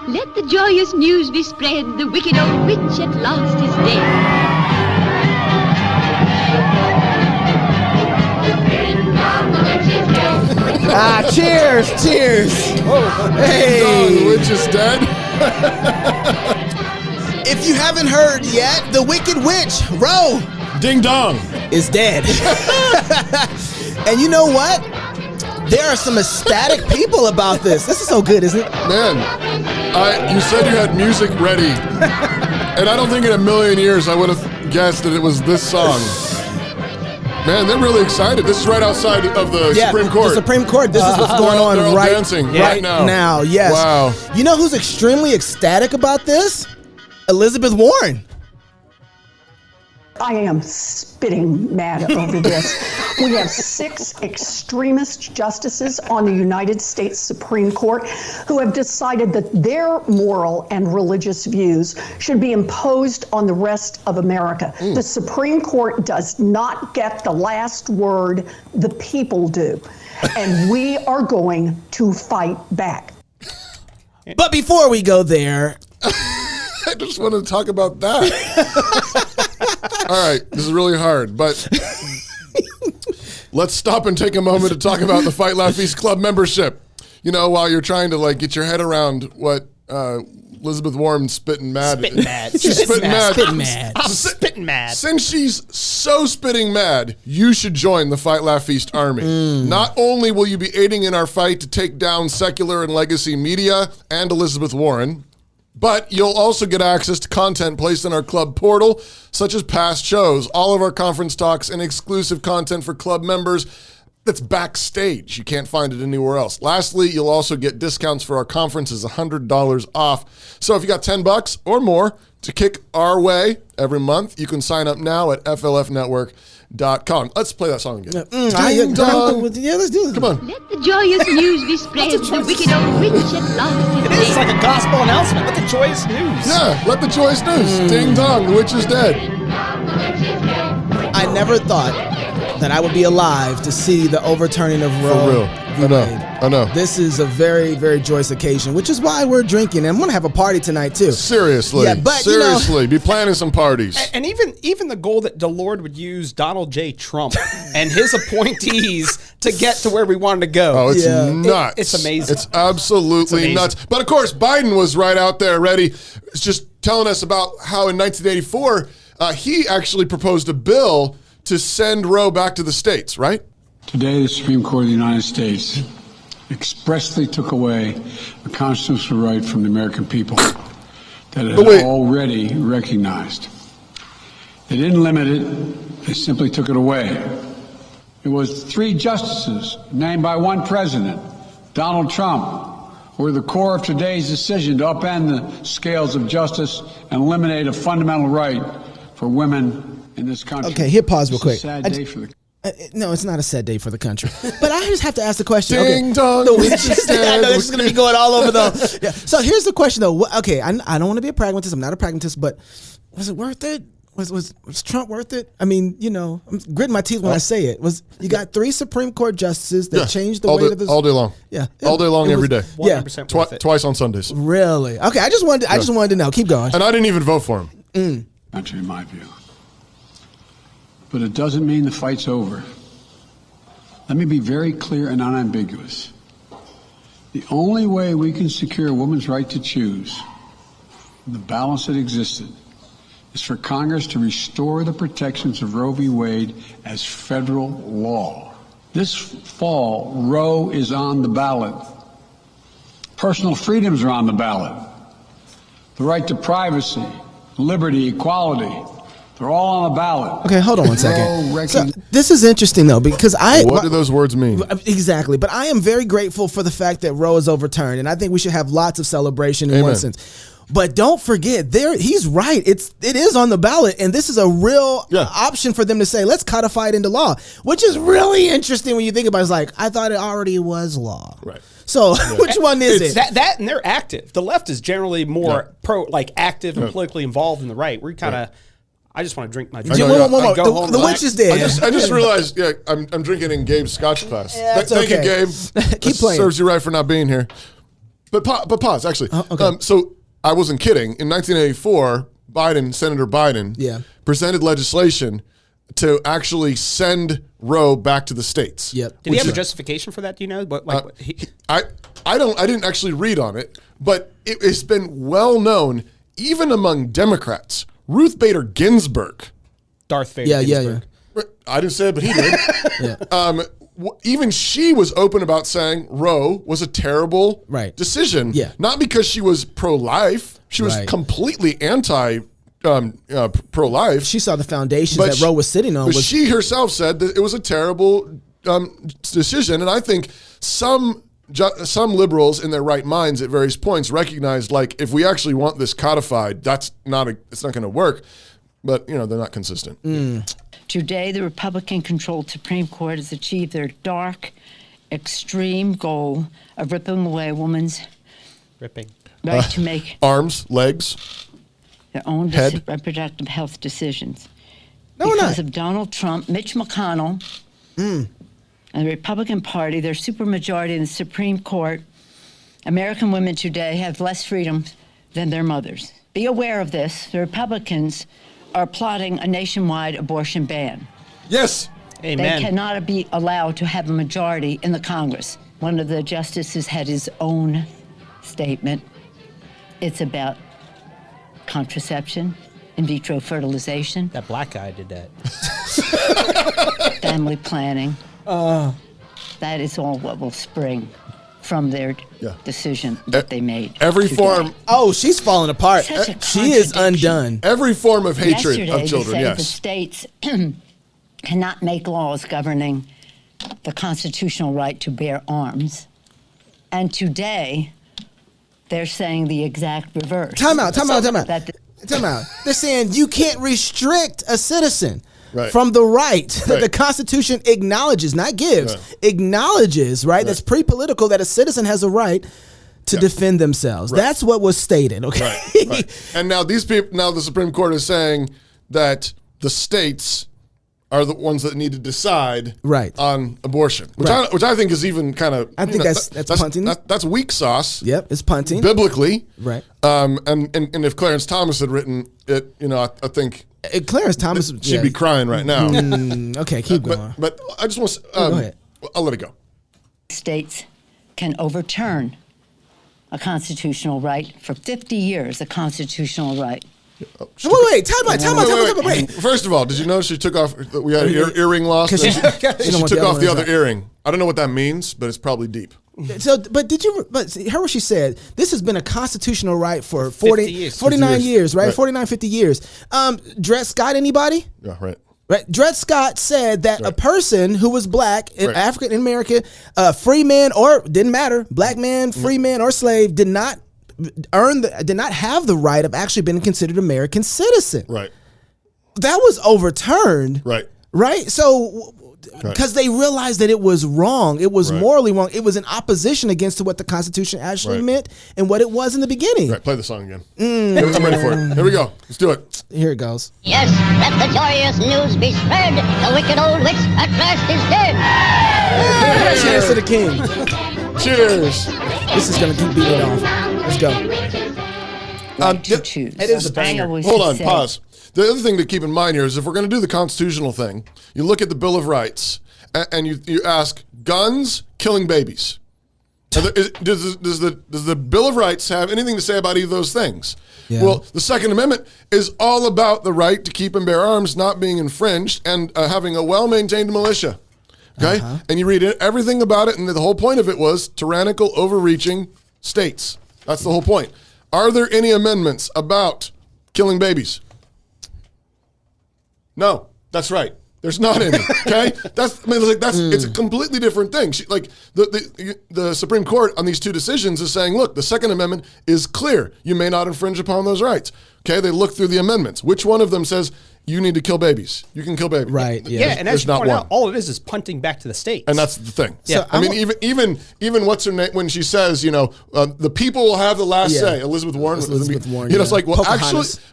Let the joyous news be spread, the wicked old witch at last is dead. Cheers! Hey! The witch is dead. If you haven't heard yet, the Wicked Witch, Ro, Ding dong. is dead. And you know what? There are some ecstatic people about this. This is so good, isn't it? Man, you said you had music ready. And I don't think in a million years I would have guessed that it was this song. Man, they're really excited. This is right outside of the Supreme Court. The Supreme Court. This is what's going on they're all right dancing right now. Yes. Wow. You know who's extremely ecstatic about this? Elizabeth Warren. I am spitting mad over this. We have 6 extremist justices on the United States Supreme Court who have decided that their moral and religious views should be imposed on the rest of America. The Supreme Court does not get the last word, the people do. And we are going to fight back. But before we go there, I just wanted to talk about that. All right, this is really hard, but let's stop and take a moment to talk about the Fight Laugh Feast Club membership. You know, while you're trying to get your head around what Elizabeth Warren's spitting mad. She's spitting mad. I'm spitting mad. Since she's so spitting mad, you should join the Fight Laugh Feast army. Not only will you be aiding in our fight to take down secular and legacy media and Elizabeth Warren, but you'll also get access to content placed in our club portal, such as past shows, all of our conference talks, and exclusive content for club members that's backstage. You can't find it anywhere else. Lastly, you'll also get discounts for our conferences, $100 off. So if you got $10 or more to kick our way every month, you can sign up now at flfnetwork.com. Let's play that song again. Ding dong. Yeah, let's do it. Come on. Let the joyous news be spread, the wicked old witch at last is It dead. is like a gospel announcement. Let the joyous news. Yeah, let the joyous news. Ding dong, the witch is dead. I never thought that I would be alive to see the overturning of Roe. For real. I know. This is a very, very joyous occasion, which is why we're drinking. And I'm going to have a party tonight, too. Seriously. Yeah, but, seriously. Be planning some parties. And even the goal that the Lord would use Donald J. Trump and his appointees to get to where we wanted to go. Oh, it's nuts. It's amazing. It's absolutely nuts. But of course, Biden was right out there ready. It's just telling us about how in 1984, he actually proposed a bill to send Roe back to the states, right? Today, the Supreme Court of the United States expressly took away a constitutional right from the American people that it had already recognized. They didn't limit it, they simply took it away. It was 3 justices named by one president, Donald Trump, who were the core of today's decision to upend the scales of justice and eliminate a fundamental right for women in this country. Okay, hit pause real quick. It's a sad day for the no, it's not a sad day for the country. But I just have to ask the question. Ding dong. The witch is dead. I know this is going to be going all over the. Yeah. So here's the question, though. Okay, I don't want to be a pragmatist. I'm not a pragmatist, but was it worth it? Was Trump worth it? I mean, you know, I'm gritting my teeth when I say it. You got 3 Supreme Court justices that changed the weight of this all day long. Yeah, all day long, every day. 100% worth it. Twice on Sundays. Really? Okay, I just wanted to know. Keep going. And I didn't even vote for him. country, in my view. But it doesn't mean the fight's over. Let me be very clear and unambiguous. The only way we can secure a woman's right to choose, the balance that existed, is for Congress to restore the protections of Roe v. Wade as federal law. This fall, Roe is on the ballot. Personal freedoms are on the ballot. The right to privacy, liberty, equality, they're all on the ballot. Okay, hold on one second. So this is interesting, though, because What do those words mean? Exactly. But I am very grateful for the fact that Roe is overturned, and I think we should have lots of celebration in one sense. But don't forget, he's right. It is on the ballot, and this is a real option for them to say, let's codify it into law, which is really interesting when you think about it. It's like, I thought it already was law. Right. So which one is it? That and they're active. The left is generally more active and politically involved than the right. We're kind of. I just want to drink my drink. The witch is dead. I just realized, I'm drinking in Gabe's Scotch class. Yeah, Thank you, Gabe. Keep playing. Serves you right for not being here. But pause, actually. Okay. So I wasn't kidding. In 1984, Senator Biden presented legislation to actually send Roe back to the states. Yep. Did he have a justification for that? Do you know? I didn't actually read on it, but it's been well known, even among Democrats. Ruth Bader Ginsburg. Darth Vader. Yeah. I didn't say it, but he did. Even she was open about saying Roe was a terrible decision. Yeah. Not because she was pro-life. She was completely pro-life. She saw the foundations that Roe was sitting on. But she herself said that it was a terrible decision. And I think some liberals in their right minds at various points recognized, like, if we actually want this codified, it's not going to work. But, they're not consistent. Today, the Republican-controlled Supreme Court has achieved their dark, extreme goal of ripping away a woman's right to make arms, legs, their own head. Reproductive health decisions. No, because of Donald Trump, Mitch McConnell, and the Republican Party, their supermajority in the Supreme Court, American women today have less freedom than their mothers. Be aware of this. The Republicans are plotting a nationwide abortion ban. Yes. Amen. They cannot be allowed to have a majority in the Congress. One of the justices had his own statement. It's about contraception, in vitro fertilization. That black guy did that. Family planning. That is all what will spring from their decision that they made. Every today. form. Oh, she's falling apart. Such a She is contradiction. undone. Every form of hatred Yesterday, of children. they said the Yes. states cannot make laws governing the constitutional right to bear arms. And today, they're saying the exact reverse. Time out. That They're saying you can't restrict a citizen Right. from the right that Right. the Constitution acknowledges, not gives, acknowledges, right? That's pre-political, that a citizen has a right to defend themselves. Right. That's what was stated, okay? Right. And now the Supreme Court is saying that the states are the ones that need to decide on abortion, which I think is even kind of. I think that's punting. That's weak sauce. Yep, it's punting. Biblically. Right. And if Clarence Thomas had written it, I think. Clarence Thomas she'd be crying right now. Okay, keep going. But I just want to. Go ahead. I'll let it go. states can overturn a constitutional right for 50 years, a constitutional right. Wait, time out. First of all, did you notice she took off? We had an earring lost. And she don't want took the off other the ones other earring. I don't know what that means, but it's probably deep. So, but hear what she said? This has been a constitutional right for 49 years, right? 49, 50 years. Dred Scott, anybody? Yeah, right. Right. Dred Scott said that a person who was black, African American, free man, or didn't matter, black man, free man, or slave, did not have the right of actually being considered American citizen. Right. That was overturned. Right. Right. So, because they realized that it was wrong, it was morally wrong, it was in opposition against what the Constitution actually meant and what it was in the beginning. Right. Play the song again. I'm ready for it. Here we go. Let's do it. Here it goes. Yes, let the joyous news be spread. The wicked old witch at last is dead. Cheers to the king. Cheers. This is gonna keep beating off. Let's go. To choose. It is a banger. Hold on, pause. The other thing to keep in mind here is if we're going to do the constitutional thing, you look at the Bill of Rights and you ask, guns, killing babies. Does the Bill of Rights have anything to say about either of those things? Yeah. Well, the Second Amendment is all about the right to keep and bear arms not being infringed and having a well-maintained militia. Okay? And you read everything about it, and the whole point of it was tyrannical, overreaching states. That's the whole point. Are there any amendments about killing babies? No, that's right. There's not any. Okay, it's a completely different thing. The Supreme Court on these two decisions is saying, look, the Second Amendment is clear. You may not infringe upon those rights. Okay, they look through the amendments. Which one of them says you need to kill babies. You can kill babies. Right. Yeah, and as you point out, all it is punting back to the states. And that's the thing. Yeah. So, I mean, even what's her name when she says, the people will have the last say. Elizabeth Warren. It's like, well,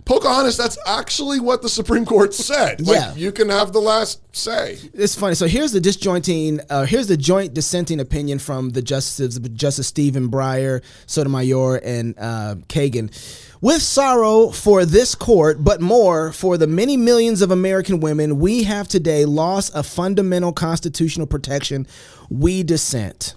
Pocahontas. That's actually what the Supreme Court said. Like, you can have the last say. It's funny. So here's the joint dissenting opinion from the justices, Justice Stephen Breyer, Sotomayor, and Kagan. With sorrow for this court, but more for the many millions of American women, we have today lost a fundamental constitutional protection. We dissent.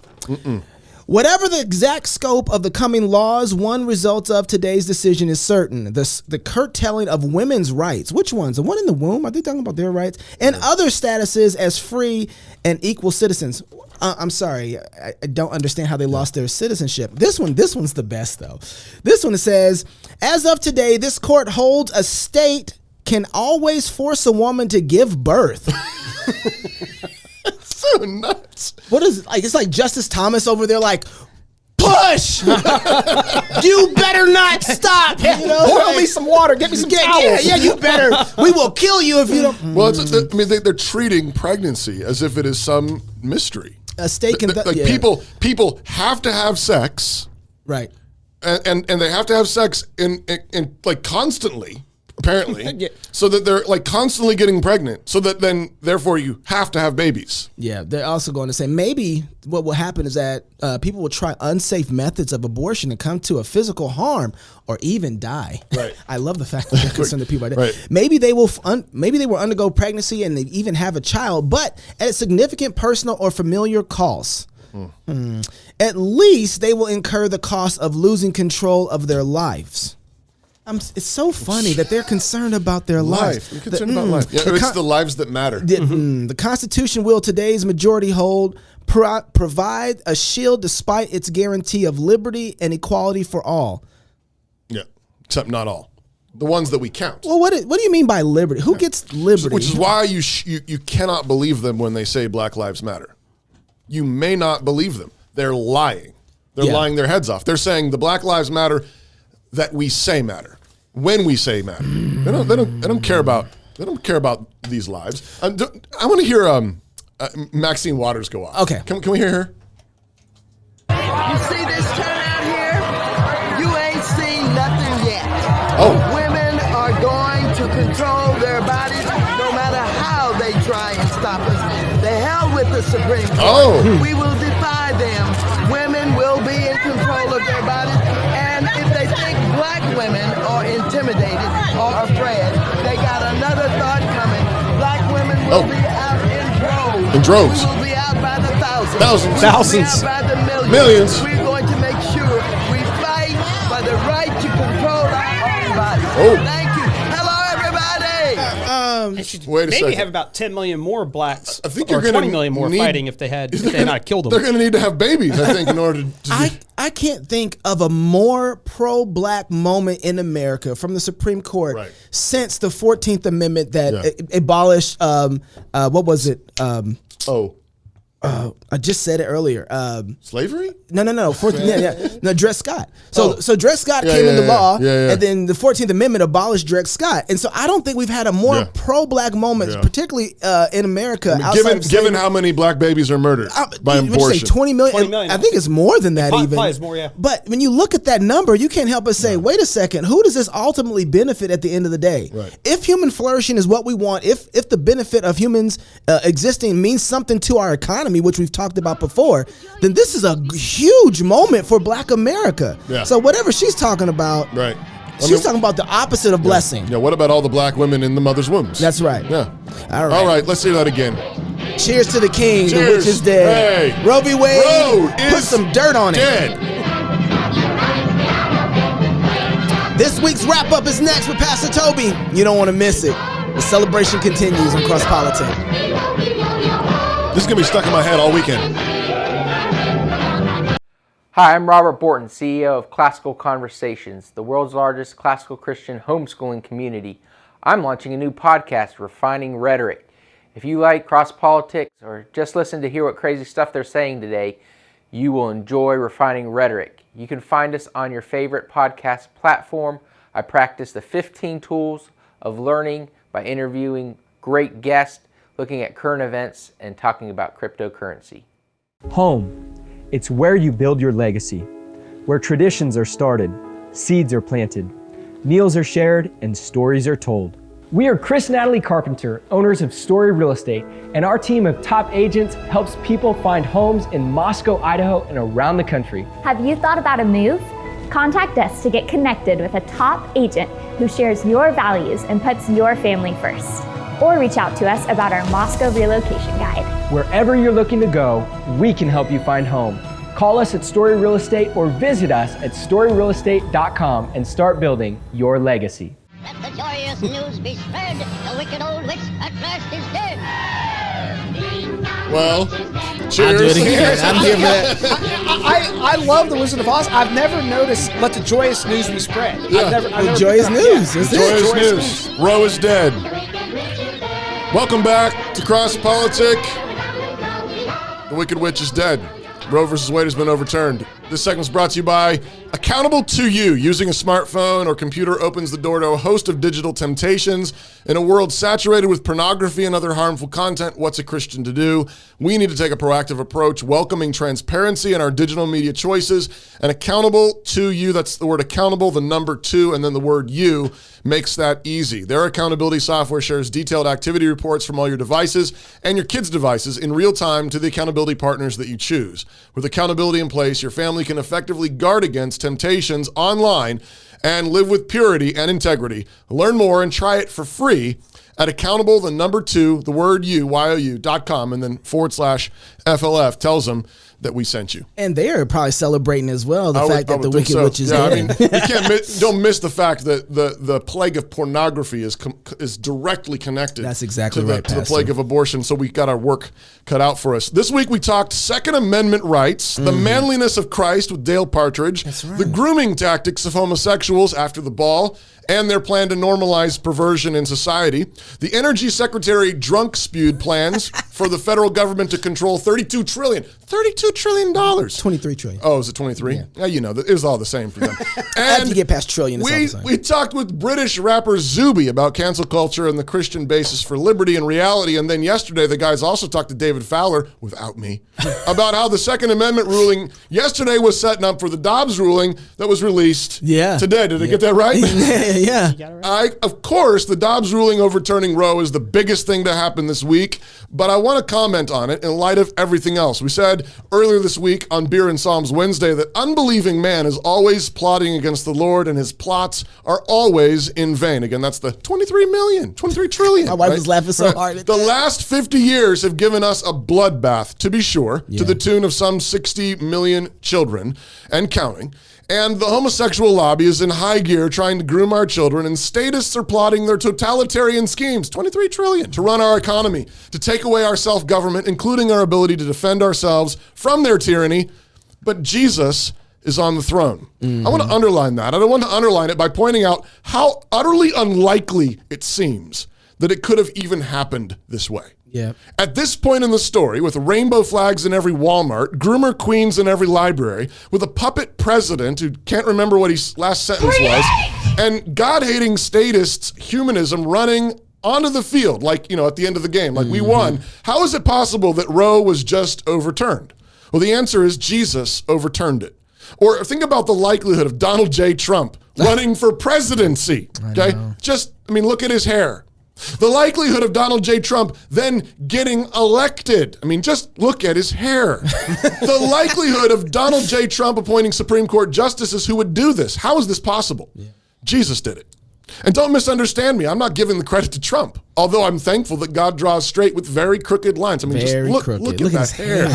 Whatever the exact scope of the coming laws, one result of today's decision is certain. The curtailing of women's rights. Which ones? The one in the womb? Are they talking about their rights? And other statuses as free and equal citizens. I'm sorry. I don't understand how they lost their citizenship. This one's the best, though. This one says, as of today, this court holds a state can always force a woman to give birth. So nuts. What is it like? It's like Justice Thomas over there, like, push. You better not stop. Boil me some water. Get me some towels. Yeah, you better. We will kill you if you don't. Well, they're treating pregnancy as if it is some mystery. A state can people have to have sex, right? And they have to have sex in like constantly, apparently, so that they're like constantly getting pregnant. So that then, therefore, you have to have babies. Yeah, they're also going to say maybe what will happen is that people will try unsafe methods of abortion and come to a physical harm or even die. Right. I love the fact that they're concerned that people are dead. Right. Maybe they will undergo pregnancy and they even have a child, but at a significant personal or familiar cost. At least they will incur the cost of losing control of their lives. It's so funny that they're concerned about their lives. They're concerned about life. Yeah, it's the lives that matter. The Constitution will today's majority hold provide a shield despite its guarantee of liberty and equality for all. Yeah, except not all. The ones that we count. Well, what do you mean by liberty? Who gets liberty? Which is why you cannot believe them when they say Black Lives Matter. You may not believe them. They're lying. They're lying their heads off. They're saying the Black Lives Matter that we say matter. When we say matter. They don't care about these lives. I want to hear Maxine Waters go off. Okay. Can we hear her? You see this turnout here? You ain't seen nothing yet. Oh. Women are going to control their bodies no matter how they try and stop us. The hell with the Supreme Court. Oh. We will defy them. Women will be in control of their bodies. And if they think black women are intimidated or afraid, they got another thought coming. Black women will be out in droves. In droves. We will be out by the thousands. Thousands. We will be out by the Millions. We're going to make sure we fight for the right to control our own bodies. Oh. Thank you. Hello, everybody. Wait a maybe second. have about 10 million more blacks. I think or you're going 20 million more fighting if they had not killed them. They're going to need to have babies, I think, in order to. I can't think of a more pro-black moment in America from the Supreme Court since the 14th Amendment that abolished, what was it? I just said it earlier. Slavery? No. No, Dred Scott. So Dred Scott came into law, and then the 14th Amendment abolished Dred Scott. And so I don't think we've had a more pro-black moment, particularly in America. Given how many black babies are murdered by abortion. 20 million. 20 million. I think it's more than that even. Probably is more, yeah. But when you look at that number, you can't help but say, wait a second, who does this ultimately benefit at the end of the day? Right. If human flourishing is what we want, if the benefit of humans existing means something to our economy, which we've talked about before, then this is a huge moment for black America. Yeah. So whatever she's talking about, she's talking about the opposite of blessing. Yeah, what about all the black women in the mother's wombs? That's right. Yeah. All right, let's see that again. Cheers to the king, Cheers. the witch is dead. Hey. Roe v. Wade, Roe put some dirt on dead. it. This week's wrap-up is next with Pastor Toby. You don't want to miss it. The celebration continues on Cross Politics. This is going to be stuck in my head all weekend. Hi, I'm Robert Borton, CEO of Classical Conversations, the world's largest classical Christian homeschooling community. I'm launching a new podcast, Refining Rhetoric. If you like cross politics or just listen to hear what crazy stuff they're saying today, you will enjoy Refining Rhetoric. You can find us on your favorite podcast platform. I practice the 15 tools of learning by interviewing great guests, looking at current events, and talking about cryptocurrency. Home. It's where you build your legacy, where traditions are started, seeds are planted, meals are shared, and stories are told. We are Chris and Natalie Carpenter, owners of Story Real Estate, and our team of top agents helps people find homes in Moscow, Idaho, and around the country. Have you thought about a move? Contact us to get connected with a top agent who shares your values and puts your family first. Or reach out to us about our Moscow relocation guide. Wherever you're looking to go, we can help you find home. Call us at Story Real Estate or visit us at storyrealestate.com and start building your legacy. Let the joyous news be spread. The wicked old witch at last is dead. Well, cheers. I'll do it again. I'm here for that. I love the Wizard of Oz. I've never noticed. Let the joyous news be spread. Yeah. I've never Joyous news. Yeah. That's it. Joyous news. Roe is dead. Welcome back to Cross Politic. The Wicked Witch is dead. Roe versus Wade has been overturned. This segment is brought to you by Accountable to You. Using a smartphone or computer opens the door to a host of digital temptations. In a world saturated with pornography and other harmful content, what's a Christian to do? We need to take a proactive approach, welcoming transparency in our digital media choices. And Accountable to You, that's the word accountable, the number 2, and then the word you, makes that easy. Their accountability software shares detailed activity reports from all your devices and your kids' devices in real time to the accountability partners that you choose. With accountability in place, your family can effectively guard against temptations online and live with purity and integrity. Learn more and try it for free at accountable, the number 2, the word you, YOU.com, and then /FLF tells them that we sent you. And they're probably celebrating as well the fact that the Wicked Witch is dead. dead. I mean, you don't miss the fact that the plague of pornography is directly connected. That's exactly to right, the plague of abortion. So we got our work cut out for us. This week we talked Second Amendment rights, the manliness of Christ with Dale Partridge, the grooming tactics of homosexuals after the ball, and their plan to normalize perversion in society. The Energy Secretary drunk spewed plans for the federal government to control $32 trillion. $32 trillion. 23 trillion. Oh, is it 23? Yeah, you know, it was all the same for them. After you get past trillion, it's all the same. We talked with British rapper Zuby about cancel culture and the Christian basis for liberty and reality. And then yesterday, the guys also talked to David Fowler, without me, about how the Second Amendment ruling yesterday was setting up for the Dobbs ruling that was released today. Did I get that right? Yeah. Of course, the Dobbs ruling overturning Roe is the biggest thing to happen this week, but I want to comment on it in light of everything else. We said earlier this week on Beer and Psalms Wednesday that unbelieving man is always plotting against the Lord and his plots are always in vain. Again, that's the 23 trillion. My wife was laughing so hard at The that. last 50 years have given us a bloodbath, to be sure, to the tune of some 60 million children and counting. And the homosexual lobby is in high gear trying to groom our children, and statists are plotting their totalitarian schemes, 23 trillion, to run our economy, to take away our self-government, including our ability to defend ourselves from their tyranny. But Jesus is on the throne. I want to underline that. I don't want to underline it by pointing out how utterly unlikely it seems that it could have even happened this way. Yeah. At this point in the story, with rainbow flags in every Walmart, groomer queens in every library, with a puppet president who can't remember what his last sentence was, and God-hating statists, humanism running onto the field, like, at the end of the game, like we won, how is it possible that Roe was just overturned? Well, the answer is Jesus overturned it. Or think about the likelihood of Donald J. Trump running for presidency, okay? Look at his hair. The likelihood of Donald J. Trump then getting elected. Just look at his hair. The likelihood of Donald J. Trump appointing Supreme Court justices who would do this. How is this possible? Jesus did it. And don't misunderstand me. I'm not giving the credit to Trump, although I'm thankful that God draws straight with very crooked lines. Look at that hair.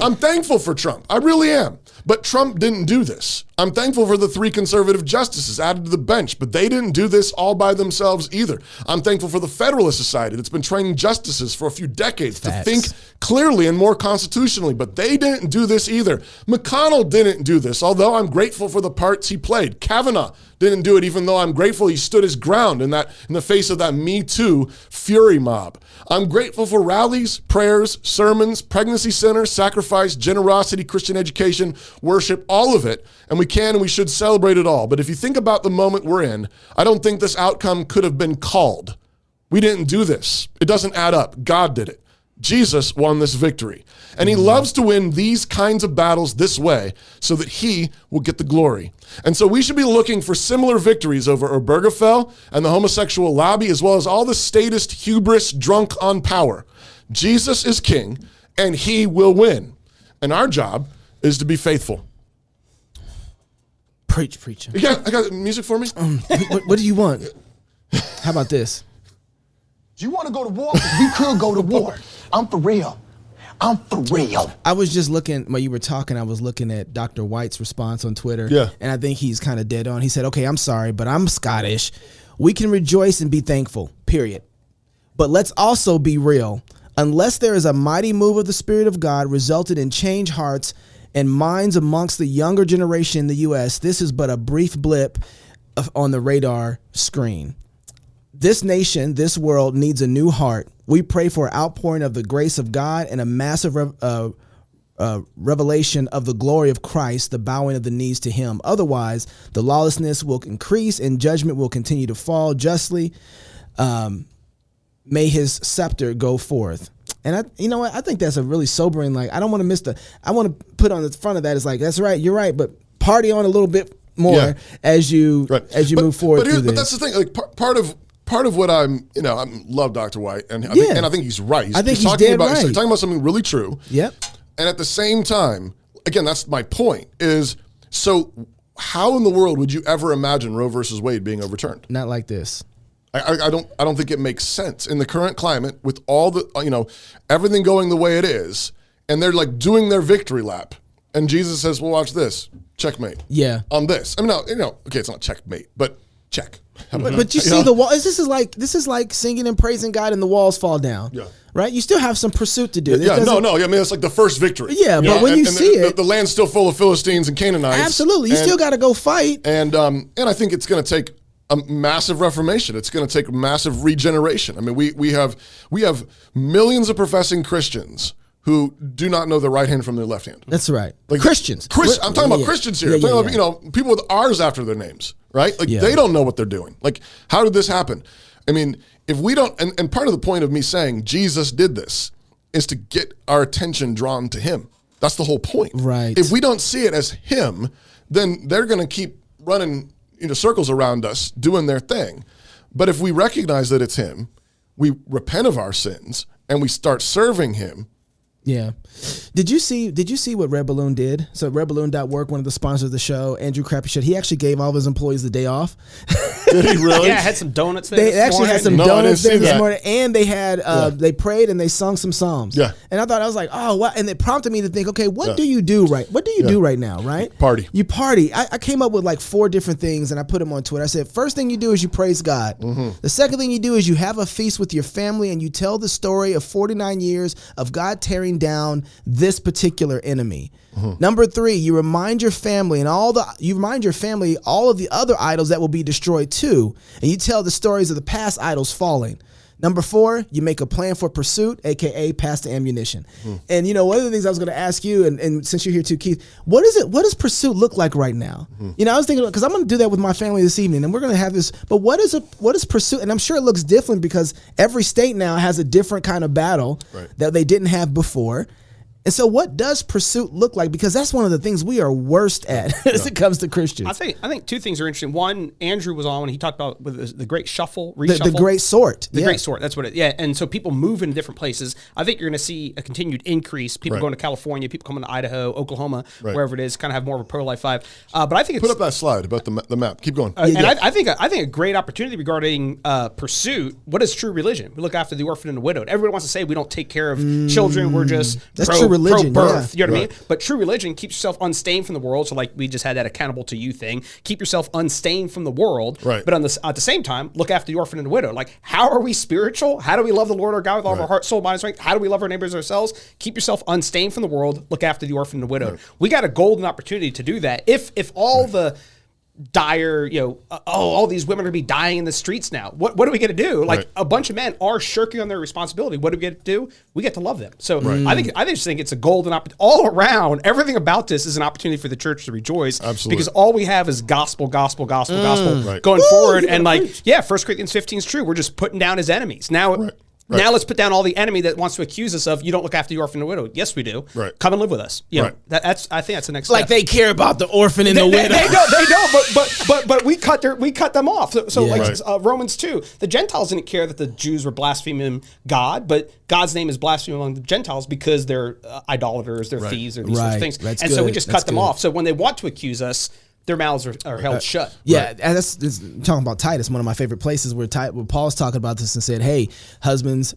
I'm thankful for Trump. I really am. But Trump didn't do this. I'm thankful for the 3 conservative justices added to the bench, but they didn't do this all by themselves either. I'm thankful for the Federalist Society that's been training justices for a few decades to think clearly and more constitutionally, but they didn't do this either. McConnell didn't do this, although I'm grateful for the parts he played. Kavanaugh didn't do it, even though I'm grateful he stood his ground in the face of that Me Too fury mob. I'm grateful for rallies, prayers, sermons, pregnancy centers, sacrifice, generosity, Christian education, worship, all of it. And we can and we should celebrate it all. But if you think about the moment we're in, I don't think this outcome could have been called We didn't do this. It doesn't add up. God did it. Jesus won this victory. And he loves to win these kinds of battles this way so that he will get the glory. And so we should be looking for similar victories over Obergefell and the homosexual lobby, as well as all the statist hubris drunk on power. Jesus is king, and he will win. And our job is to be faithful. Preacher. I got music for me? What do you want? How about this? Do you want to go to war? We could go to war. I'm for real. I was just looking, while you were talking, I was looking at Dr. White's response on Twitter. Yeah. And I think he's kind of dead on. He said, okay, I'm sorry, but I'm Scottish. We can rejoice and be thankful, period. But let's also be real. Unless there is a mighty move of the Spirit of God resulted in changed hearts and minds amongst the younger generation in the U.S., this is but a brief blip on the radar screen. This nation, this world needs a new heart. We pray for an outpouring of the grace of God and a massive revelation of the glory of Christ, the bowing of the knees to him. Otherwise, the lawlessness will increase and judgment will continue to fall justly. May his scepter go forth. And you know what? I think that's a really sobering, like, I don't want to miss I want to put on the front of that is like, that's right, you're right, but party on a little bit more as you move forward through this. But that's the thing, like part of what I love Dr. White, and I think he's right. He's talking dead about right. He's talking about something really true. Yep. And at the same time, again, that's my point, is so how in the world would you ever imagine Roe versus Wade being overturned? Not like this. I don't think it makes sense in the current climate with all the, everything going the way it is, and they're like doing their victory lap. And Jesus says, well, watch this. Checkmate. Yeah. On this. I mean, okay, it's not checkmate, but check. But you see the wall. This is like singing and praising God and the walls fall down. Yeah. Right? You still have some pursuit to do. I mean, it's like the first victory. Yeah, but when you see it, the land's still full of Philistines and Canaanites. Absolutely. You still got to go fight. And I think it's going to take a massive reformation. It's going to take massive regeneration. I mean, we have millions of professing Christians who do not know their right hand from their left hand. That's right. Like Christians. I'm talking about Christians here. I'm talking about, people with R's after their names, right? Like they don't know what they're doing. Like, how did this happen? I mean, if we don't, and part of the point of me saying Jesus did this is to get our attention drawn to him. That's the whole point. Right. If we don't see it as him, then they're going to keep running circles around us doing their thing. But if we recognize that it's him, we repent of our sins and we start serving him. Yeah. Did you see what Red Balloon did? So redballoon.org, one of the sponsors of the show, Andrew Crappy Shit, he actually gave all of his employees the day off. Did he really? Yeah, had some donuts there. They actually had some donuts there this that. morning, and they had they prayed and they sung some psalms. Yeah. And I was like, oh, what? And it prompted me to think, okay, what do you do right? What do you do right now, right? Party. You party. I came up with like 4 different things, and I put them on Twitter. I said, first thing you do is you praise God. Mm-hmm. The second thing you do is you have a feast with your family, and you tell the story of 49 years of God tearing down this particular enemy. Mm-hmm. Number 3, you remind your family all of the other idols that will be destroyed too, and you tell the stories of the past idols falling. Number 4, you make a plan for pursuit, aka pass the ammunition. Mm. And one of the things I was going to ask you, and since you're here too, Keith, what does pursuit look like right now? Mm-hmm. I was thinking, because I'm going to do that with my family this evening, and we're going to have this. But what is pursuit? And I'm sure it looks different because every state now has a different kind of battle that they didn't have before. And so what does pursuit look like? Because that's one of the things we are worst at as it comes to Christians. I think 2 things are interesting. One, Andrew was on when he talked about the great reshuffle. The great sort. The great sort, that's what it is. Yeah, and so people move in different places. I think you're going to see a continued increase. People going to California, people coming to Idaho, Oklahoma, wherever it is, kind of have more of a pro-life vibe. But I think put up that slide about the map. Keep going. I think a great opportunity regarding pursuit. What is true religion? We look after the orphan and the widowed. Everybody wants to say we don't take care of children. We're just religion, pro-birth. You know what I mean? But true religion keeps yourself unstained from the world. So like we just had that accountable to you thing. Keep yourself unstained from the world. Right. But at the same time, look after the orphan and the widow. Like, how are we spiritual? How do we love the Lord our God with all of our heart, soul, mind, and strength? How do we love our neighbors ourselves? Keep yourself unstained from the world. Look after the orphan and the widow. We got a golden opportunity to do that. If all the dire, all these women are going to be dying in the streets now. What are we going to do? Like a bunch of men are shirking on their responsibility. What do we get to do? We get to love them. So I just think it's a golden opportunity all around. Everything about this is an opportunity for the church to rejoice. Absolutely. Because all we have is gospel going forward. And 1 Corinthians 15 is true. We're just putting down his enemies. Now, Now let's put down all the enemy that wants to accuse us of, you don't look after the orphan and widow. Yes, we do. Right. Come and live with us. I think that's the next step. Like they care about the orphan and the widow. They don't. But we cut them off. So Romans 2, the Gentiles didn't care that the Jews were blaspheming God, but God's name is blasphemed among the Gentiles because they're idolaters, they're thieves, or these sorts of things. So we just cut them off. So when they want to accuse us, their mouths are held shut. Yeah, and that's talking about Titus, one of my favorite places where Paul's talking about this and said, hey, husbands,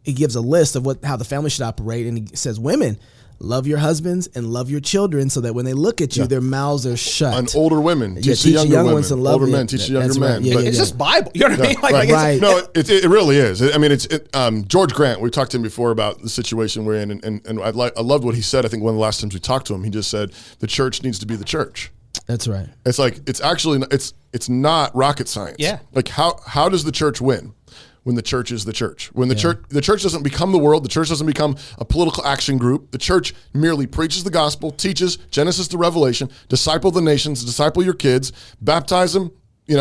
he gives a list of how the family should operate, and he says, women, love your husbands and love your children so that when they look at you, their mouths are shut. And older women teach the younger women. Older men teach the younger men. It's just Bible. You know what I mean? No, it really is. I mean, George Grant, we talked to him before about the situation we're in, and I loved what he said. I think one of the last times we talked to him, he just said, the church needs to be the church. That's right. It's like it's not rocket science. Yeah. Like how does the church win? When the church is the church. When the church doesn't become the world, the church doesn't become a political action group. The church merely preaches the gospel, teaches Genesis to Revelation, disciple the nations, disciple your kids, baptize them,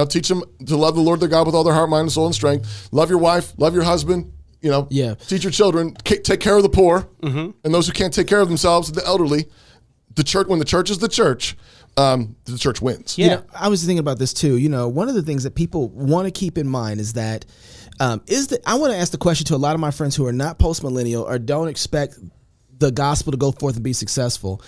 teach them to love the Lord their God with all their heart, mind, and soul and strength. Love your wife, love your husband. Teach your children, take care of the poor and those who can't take care of themselves, the elderly. The church, when the church is the church wins. Yeah. I was thinking about this too. One of the things that people want to keep in mind is that I want to ask the question to a lot of my friends who are not post-millennial or don't expect the gospel to go forth and be successful.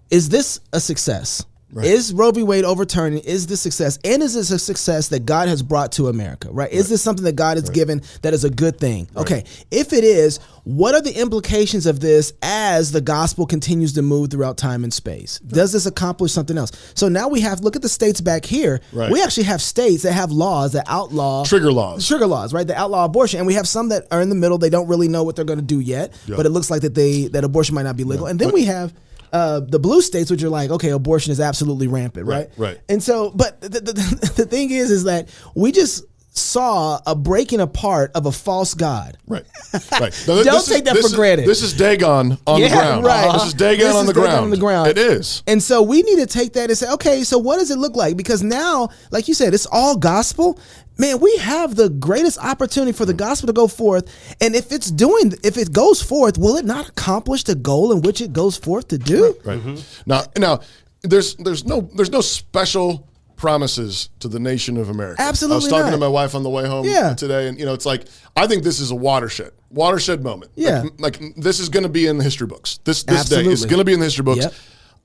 Is this a success? Right. Is Roe v. Wade overturning? Is this success? And is this a success that God has brought to America? Right? Is this something that God has given that is a good thing? Right. Okay. If it is, what are the implications of this as the gospel continues to move throughout time and space? Does this accomplish something else? So now look at the states back here. Right. We actually have states that have laws that outlaw trigger laws, right? That outlaw abortion, and we have some that are in the middle. They don't really know what they're going to do yet, but it looks like that abortion might not be legal. And then we have the blue states, which are like, okay, abortion is absolutely rampant, right? Right. And so, but the thing is that we just saw a breaking apart of a false god. Right. Don't take that for granted. This is Dagon on the ground. Right. This is Dagon on the ground. It is. And so we need to take that and say, okay, so what does it look like? Because now, like you said, it's all gospel. Man, we have the greatest opportunity for the gospel to go forth. And if it goes forth, will it not accomplish the goal in which it goes forth to do? Right. Mm-hmm. Now, there's no special promises to the nation of America. Absolutely. I was talking to my wife on the way home today, and it's like, I think this is a watershed moment. Yeah. Like this is going to be in the history books. This day is going to be in the history books. Yep.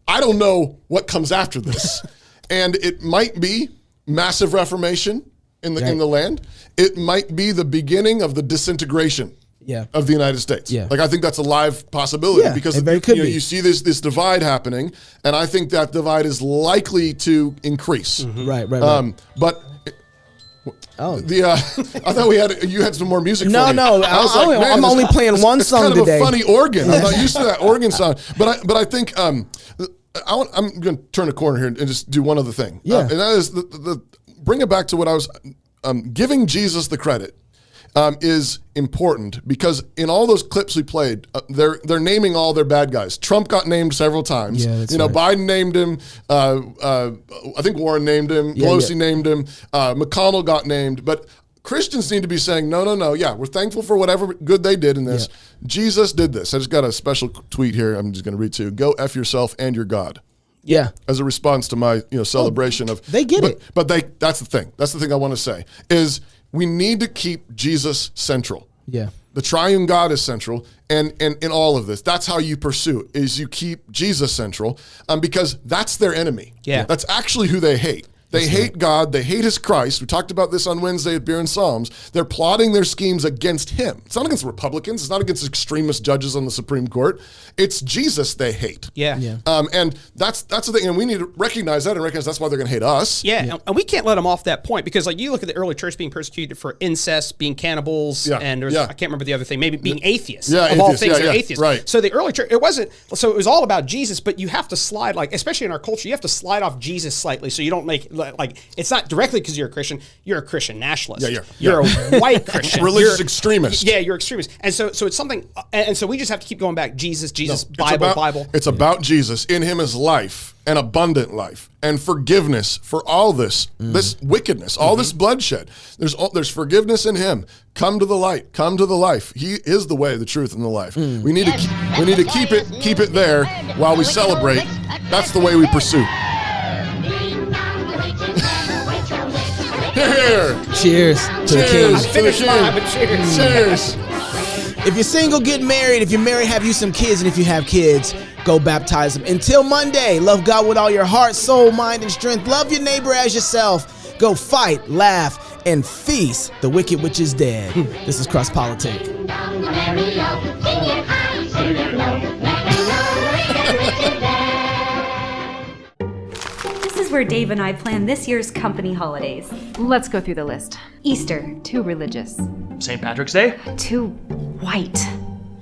I don't know what comes after this, and it might be massive reformation in the land. It might be the beginning of the disintegration of the United States. Yeah. Like I think that's a live possibility because you see this divide happening, and I think that divide is likely to increase. Mm-hmm. Right. But I thought you had some more music. No, for me. I'm only playing one song today. It's kind of a funny organ. I'm not used to that organ sound, but I think I'm going to turn a corner here and just do one other thing. Yeah, and that is bring it back to what I was giving Jesus the credit. Is important because in all those clips we played, they're naming all their bad guys. Trump got named several times. Yeah, that's right. Biden named him. I think Warren named him. Pelosi named him. McConnell got named. But Christians need to be saying, no. Yeah, we're thankful for whatever good they did in this. Yeah. Jesus did this. I just got a special tweet here. I'm just going to read to you. Go F yourself and your God. Yeah. As a response to my celebration of. They get it. But that's the thing. That's the thing I want to say is. We need to keep Jesus central. Yeah. The triune God is central. And in all of this, that's how you pursue is you keep Jesus central because that's their enemy. Yeah. That's actually who they hate. They hate God. They hate his Christ. We talked about this on Wednesday at Beer and Psalms. They're plotting their schemes against him. It's not against Republicans. It's not against extremist judges on the Supreme Court. It's Jesus they hate. Yeah. And that's the thing. And we need to recognize that and recognize that's why they're going to hate us. Yeah. And we can't let them off that point because you look at the early church being persecuted for incest, being cannibals, and I can't remember the other thing, maybe being atheists. Yeah, of all things, they're atheists. Right. So the early church, it was all about Jesus, but you have to slide, especially in our culture, you have to slide off Jesus slightly so you don't make like it's not directly because you're a Christian. You're a Christian nationalist. Yeah, you're a white Christian. Religious extremist. Yeah, you're extremist. And so it's something, and so we just have to keep going back. Jesus, Bible. It's about Jesus. In him is life, an abundant life, and forgiveness for all this wickedness, all this bloodshed. There's forgiveness in him. Come to the light. Come to the life. He is the way, the truth, and the life. We need to keep it there while we celebrate. That's the way we pursue. Here. Cheers to the king. I finished mine, but cheers. Cheers. If you're single, get married. If you're married, have you some kids. And if you have kids, go baptize them. Until Monday, love God with all your heart, soul, mind, and strength. Love your neighbor as yourself. Go fight, laugh, and feast. The Wicked Witch is dead. This is Cross Politic. This is where Dave and I plan this year's company holidays. Let's go through the list. Easter, too religious. St. Patrick's Day? Too white.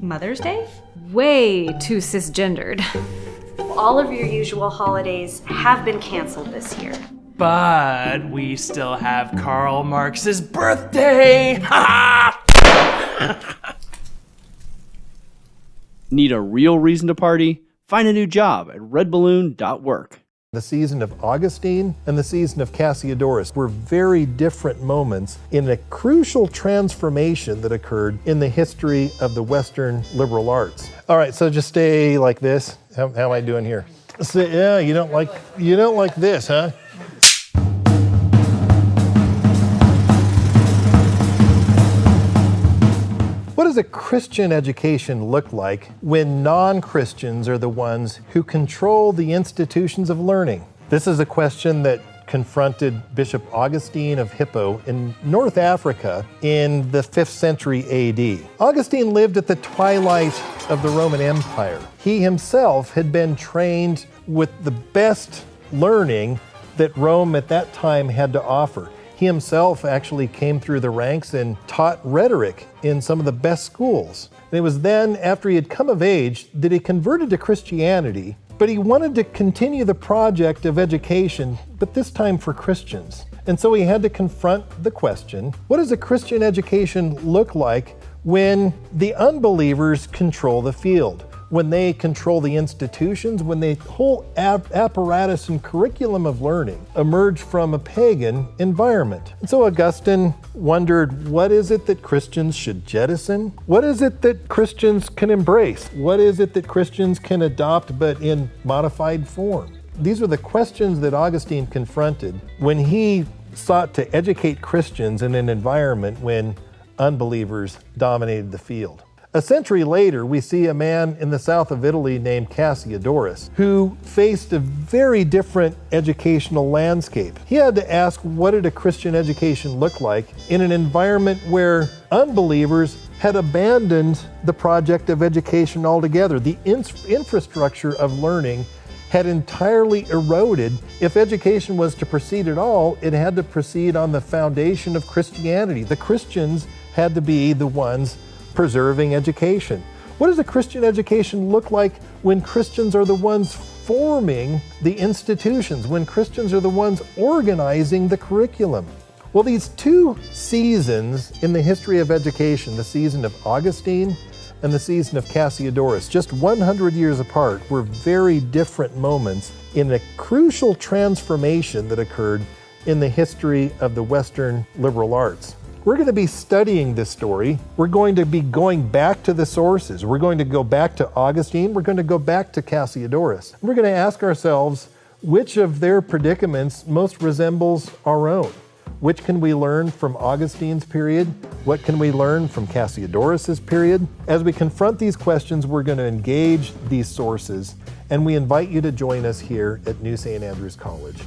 Mother's Day? Way too cisgendered. All of your usual holidays have been canceled this year. But we still have Karl Marx's birthday! Need a real reason to party? Find a new job at redballoon.work. The season of Augustine and the season of Cassiodorus were very different moments in a crucial transformation that occurred in the history of the Western liberal arts. All right, so just stay like this. How am I doing here? Yeah, you don't like this, huh? What does a Christian education look like when non-Christians are the ones who control the institutions of learning? This is a question that confronted Bishop Augustine of Hippo in North Africa in the 5th century AD. Augustine lived at the twilight of the Roman Empire. He himself had been trained with the best learning that Rome at that time had to offer. He himself actually came through the ranks and taught rhetoric in some of the best schools. And it was then, after he had come of age, that he converted to Christianity, but he wanted to continue the project of education, but this time for Christians. And so he had to confront the question, what does a Christian education look like when the unbelievers control the field? When they control the institutions, when the whole apparatus and curriculum of learning emerge from a pagan environment. And so Augustine wondered, what is it that Christians should jettison? What is it that Christians can embrace? What is it that Christians can adopt but in modified form? These are the questions that Augustine confronted when he sought to educate Christians in an environment when unbelievers dominated the field. A century later, we see a man in the south of Italy named Cassiodorus, who faced a very different educational landscape. He had to ask, what did a Christian education look like in an environment where unbelievers had abandoned the project of education altogether? The infrastructure of learning had entirely eroded. If education was to proceed at all, it had to proceed on the foundation of Christianity. The Christians had to be the ones preserving education. What does a Christian education look like when Christians are the ones forming the institutions, when Christians are the ones organizing the curriculum? Well, these two seasons in the history of education, the season of Augustine and the season of Cassiodorus, just 100 years apart, were very different moments in a crucial transformation that occurred in the history of the Western liberal arts. We're going to be studying this story. We're going to be going back to the sources. We're going to go back to Augustine. We're going to go back to Cassiodorus. We're going to ask ourselves which of their predicaments most resembles our own. Which can we learn from Augustine's period? What can we learn from Cassiodorus's period? As we confront these questions, we're going to engage these sources, and we invite you to join us here at New St. Andrews College.